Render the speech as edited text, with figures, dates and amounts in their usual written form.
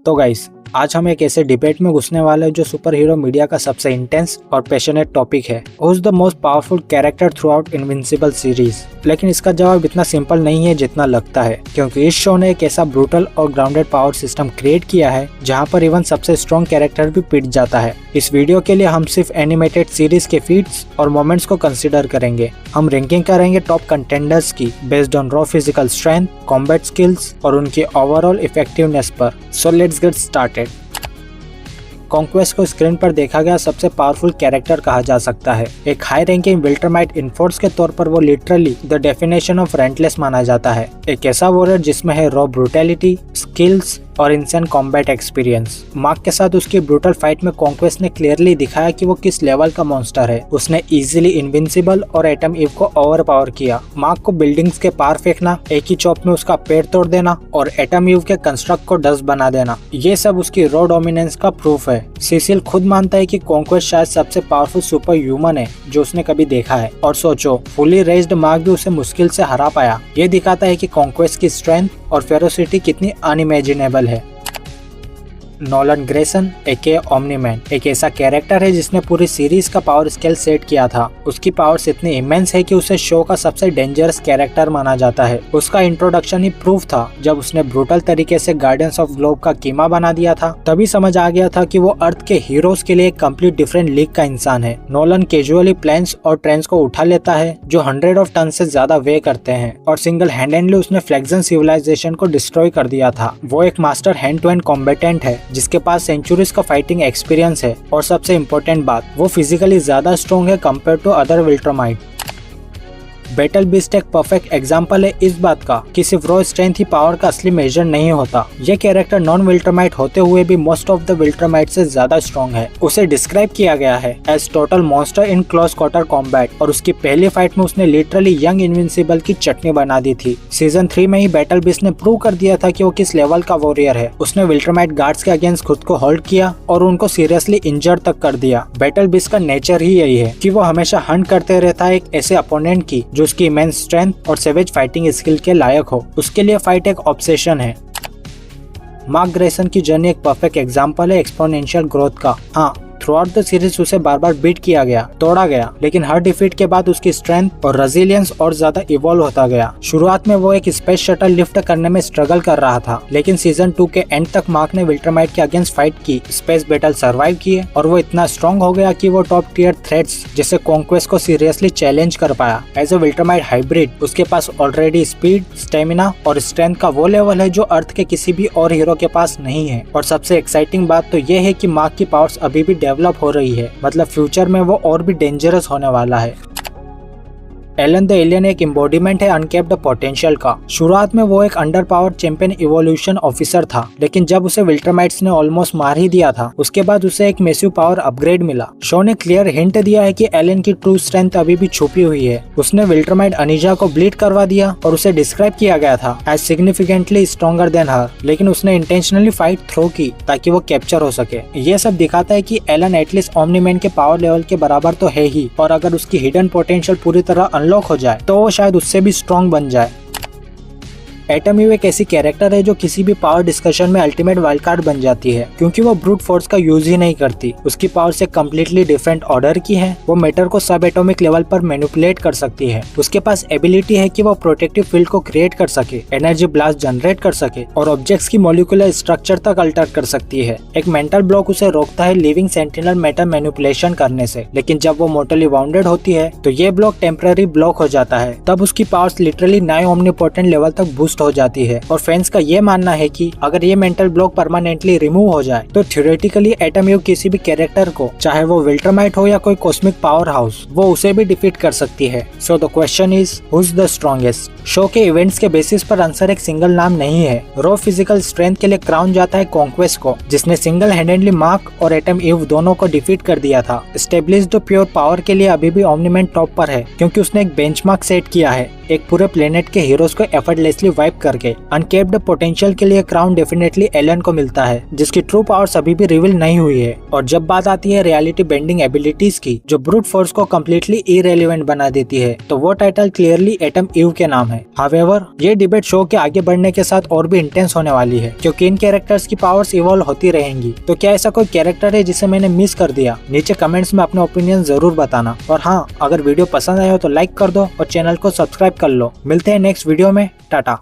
तो गाइस, आज हम एक ऐसे डिबेट में घुसने वाले हैं जो सुपर हीरो मीडिया का सबसे इंटेंस और पैशनेट टॉपिक है। Who is the most powerful character through out invincible series. लेकिन इसका जवाब इतना सिंपल नहीं है जितना लगता है, क्योंकि इस शो ने एक ऐसा ब्रूटल और ग्राउंडेड पावर सिस्टम क्रिएट किया है जहां पर इवन सबसे स्ट्रॉन्ग कैरेक्टर भी पिट जाता है। इस वीडियो के लिए हम सिर्फ एनिमेटेड सीरीज के फीट्स और मोमेंट्स को कंसिडर करेंगे। हम रैंकिंग करेंगे टॉप कंटेंडर्स की based on raw physical strength, combat skills और उनकी ओवरऑल इफेक्टिवनेस पर। So let's get started. Conquest को स्क्रीन पर देखा गया सबसे पावरफुल कैरेक्टर कहा जा सकता है। एक हाई रैंकिंग विल्टरमाइट इनफोर्स के तौर पर वो लिटरली द डेफिनेशन ऑफ रेंटलेस माना जाता है। एक ऐसा वॉरियर जिसमें है रॉ ब्रूटैलिटी, स्किल्स और इंसेंट कॉम्बैट एक्सपीरियंस। मार्क के साथ उसकी ब्रूटल फाइट में कॉन्क्वेस्ट ने क्लियरली दिखाया कि वो किस लेवल का मॉन्स्टर है। उसने इजीली इनविंसिबल और एटम ईव को ओवरपावर किया। मार्क को बिल्डिंग्स के पार फेंकना, एक ही चॉप में उसका पैर तोड़ देना और एटम ईव के कंस्ट्रक्ट को डस्ट बना देना, ये सब उसकी रॉ डोमिनेंस का प्रूफ है। सिसिल खुद मानता है कि कॉन्क्वेस्ट शायद सबसे पावरफुल सुपर ह्यूमन है जो उसने कभी देखा है। और सोचो, फुली रेज्ड मार्क भी उसे मुश्किल से हरा पाया। ये दिखाता है कि कॉन्क्वेस्ट की स्ट्रेंथ और फेरोसिटी कितनी अनइमेजिनेबल है। नोलन ग्रेसन एके ओमनी-मैन एक ऐसा कैरेक्टर है जिसने पूरी सीरीज का पावर स्केल सेट किया था। उसकी पावर्स इतनी इमेंस है कि उसे शो का सबसे डेंजरस कैरेक्टर माना जाता है। उसका इंट्रोडक्शन ही प्रूफ था जब उसने ब्रूटल तरीके से गार्डियंस ऑफ ग्लोब का कीमा बना दिया था। तभी समझ आ गया था कि वो अर्थ के हीरोज के लिए एक कंप्लीट डिफरेंट लीग का इंसान है। नोलन कैजुअली प्लेन्स और ट्रेन्स को उठा लेता है जो 100 ऑफ टन से ज्यादा वे करते हैं, और सिंगल हैंडेडली उसने फ्लेक्जन सिविलाइजेशन को डिस्ट्रॉय कर दिया था। वो एक master hand to hand combatant है जिसके पास सेंचुरीज का फाइटिंग एक्सपीरियंस है, और सबसे इम्पोर्टेंट बात, वो फिजिकली ज्यादा स्ट्रॉन्ग है compare to other Viltrumite. Battle beast एक परफेक्ट एग्जांपल है इस बात का कि सिर्फ रॉ स्ट्रेंथ ही पावर का असली मेजर नहीं होता। ये कैरेक्टर नॉन विल्ट्रमाइट होते हुए भी मोस्ट ऑफ द विल्ट्रमाइट से ज्यादा स्ट्रॉन्ग है। उसे डिस्क्राइब किया गया है as total monster in close quarter combat, और उसकी पहली फाइट में उसने लिटरली यंग इनविंसिबल की चटनी बना दी थी। सीजन 3 में ही बैटल बीस्ट ने प्रूव कर दिया था कि वो किस लेवल का वॉरियर है। उसने विल्ट्रमाइट गार्ड्स के अगेंस्ट खुद को होल्ड किया और उनको सीरियसली इंजर्ड तक कर दिया। बैटल बीस्ट का नेचर ही यही है कि वो हमेशा हंट करते रहता है एक ऐसे अपोनेंट की जो उसकी इमेंस स्ट्रेंथ और सेवेज फाइटिंग स्किल के लायक हो। उसके लिए फाइट एक ऑब्सेशन है। मार्क ग्रेसन की जर्नी एक परफेक्ट एग्जांपल है एक्सपोनेंशियल ग्रोथ का। हाँ, थ्रू आउट द सीरीज उसे बार बार बीट किया गया, तोड़ा गया, लेकिन हर डिफीट के बाद उसकी स्ट्रेंथ और रेजिलियंस और ज्यादा इवॉल्व होता गया। शुरुआत में वो एक स्पेस शटल लिफ्ट करने में स्ट्रगल कर रहा था, लेकिन सीजन 2 के एंड तक मार्क ने विल्ट्रमाइट के अगेंस्ट फाइट की, स्पेस बैटल सर्वाइव किए, और वो इतना स्ट्रॉन्ग हो गया कि वो टॉप टियर थ्रेट्स जैसे कॉन्क्वेस्ट को सीरियसली चैलेंज कर पाया। एज अ विल्ट्रमाइट हाइब्रिड उसके पास ऑलरेडी स्पीड, स्टेमिना और स्ट्रेंथ का वो लेवल है जो अर्थ के किसी भी और हीरो के पास नहीं है। और सबसे एक्साइटिंग बात तो ये है कि मार्क की पावर्स अभी भी डेवलप हो रही है, मतलब फ्यूचर में वो और भी डेंजरस होने वाला है। एलन द एलियन एक एम्बॉडीमेंट है अनकैप्ड पोटेंशियल का। शुरुआत में वो एक under power champion evolution officer था, लेकिन जब उसे विल्ट्रमाइट्स ने ऑलमोस्ट मार ही दिया था, उसके बाद उसे एक मैसिव पावर अपग्रेड मिला। शो ने क्लियर हिंट दिया है कि एलन की ट्रू स्ट्रेंथ अभी भी छुपी हुई है। उसने विल्ट्रमाइट अनीजा को ब्लीड करवा दिया और उसे डिस्क्राइब किया गया था एज सिग्निफिकेंटली स्ट्रॉन्गर देन हर, लेकिन उसने इंटेंशनली फाइट थ्रो की ताकि वो कैप्चर हो सके। ये सब दिखाता है कि एलन एटलीस्ट ओमनी-मैन के पावर लेवल के बराबर तो है ही, और अगर उसकी हिडन पोटेंशियल पूरी तरह अनलॉक हो जाए तो वो शायद उससे भी स्ट्रॉन्ग बन जाए। एटम ईव एक ऐसी कैरेक्टर है जो किसी भी पावर डिस्कशन में अल्टीमेट वाइल्ड कार्ड बन जाती है, क्योंकि वो ब्रूट फोर्स का यूज ही नहीं करती। उसकी पावर से कम्प्लीटली डिफरेंट ऑर्डर की है। वो मैटर को सब एटॉमिक लेवल पर मैनिपुलेट कर सकती है। उसके पास एबिलिटी है कि वो प्रोटेक्टिव फील्ड को क्रिएट कर सके, एनर्जी ब्लास्ट जनरेट कर सके और ऑब्जेक्ट्स की मॉलिक्यूलर स्ट्रक्चर तक अल्टर कर सकती है। एक मेंटल ब्लॉक उसे रोकता है लिविंग सेंटिनल मैटर मैनिपुलेशन करने से, लेकिन जब वो मोर्टली वाउंडेड होती है तो ये ब्लॉक टेम्पररी ब्लॉक हो जाता है। तब उसकी पावर्स लिटरली नए ओमनीपोटेंट लेवल तक बूस्ट हो जाती है, और फैंस का ये मानना है कि अगर ये मेंटल ब्लॉक परमानेंटली रिमूव हो जाए तो थ्योरेटिकली एटम ईव किसी भी कैरेक्टर को, चाहे वो विल्ट्रमाइट हो या कोई कॉस्मिक पावर हाउस, वो उसे भी डिफीट कर सकती है। So the question is who is the strongest. Show के इवेंट्स के बेसिस पर आंसर एक सिंगल नाम नहीं है। रॉ फिजिकल स्ट्रेंथ के लिए क्राउन जाता है कॉन्क्वेस्ट को, जिसने सिंगल हैंडेडली मार्क और एटम ईव दोनों को डिफीट कर दिया था। एस्टेब्लिश्ड प्योर पावर के लिए अभी भी ओमनी-मैन टॉप पर है, क्योंकि उसने एक बेंचमार्क सेट किया है। एक पूरे प्लेनेट के हीरोज को एफर्टलेसली वाइप करके अनकेप्ड पोटेंशियल के लिए क्राउन डेफिनेटली एलियन को मिलता है, जिसकी ट्रू पावर्स अभी भी रिवील नहीं हुई है। और जब बात आती है रियलिटी बेंडिंग एबिलिटीज की, जो ब्रूट फोर्स को कम्प्लीटली इरेलीवेंट बना देती है, तो वो टाइटल क्लियरली एटम ईव के नाम है। हावेवर, ये डिबेट शो के आगे बढ़ने के साथ और भी इंटेंस होने वाली है, क्योंकि इन कैरेक्टर्स की पावर्स इवॉल्व होती रहेंगी। तो क्या ऐसा कोई कैरेक्टर है जिसे मैंने मिस कर दिया? नीचे कमेंट्स में अपने ओपिनियन जरूर बताना। और हाँ, अगर वीडियो पसंद आया हो तो लाइक कर दो और चैनल को सब्सक्राइब कर लो। मिलते हैं नेक्स्ट वीडियो में। टाटा।